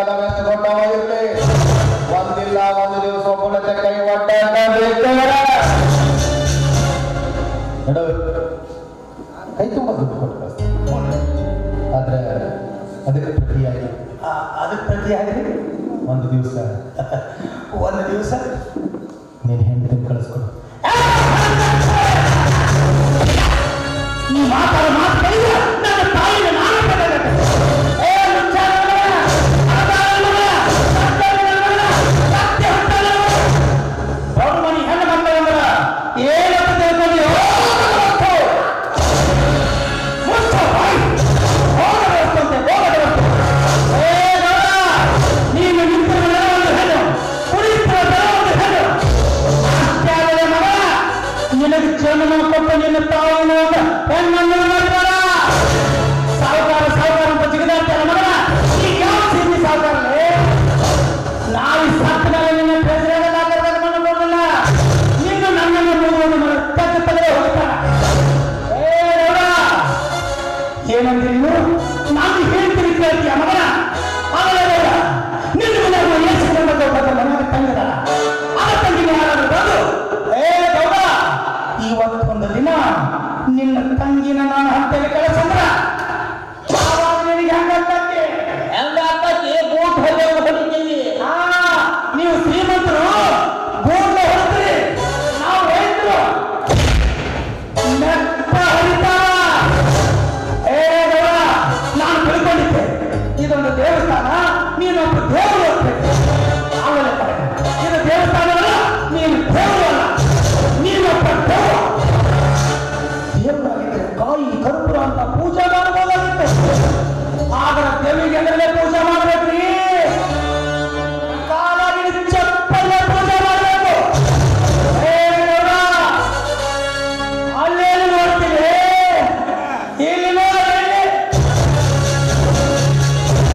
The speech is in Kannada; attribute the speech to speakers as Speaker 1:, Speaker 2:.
Speaker 1: ಕಲವೆಷ್ಟು ದೊಡ್ಡವಾಗಿರಲಿ, ಒಂದಿಲ್ಲ ಒಂದು ದಿವಸ ಒಬ್ಬನ ಕೈ ಒಟ್ಟಾಗ ಕೈ ತುಂಬ ದುಡ್ಡು ಕೊಟ್ಟು ಕಳಿಸ್ತಾರೆ. ಆದ್ರೆ ಅದಕ್ಕೆ ಪ್ರತಿಯಾಗಿ ಒಂದು ದಿವಸ ನೀನು ಹೆಂಡತಿ ಕಳಿಸ್ಕೊಡು. ನಿನ್ನ ತಂಗಿನ ನಾನು ಹಂತಲ್ಲಿ ಕಳಿಸಂದ್ರ ನೀವು ಶ್ರೀಮಂತರು ಬೋರ್ನ ಹೊರತ್ರಿ, ನಾವು ರೈತರು ನೆಟ್ಟ ಹರಿತಾರ. ನಾನು ತಿಳ್ಕೊಂಡಿದ್ದೆ ಇದೊಂದು ದೇವಸ್ಥಾನ, ನೀನೊಬ್ಬ ದೇವ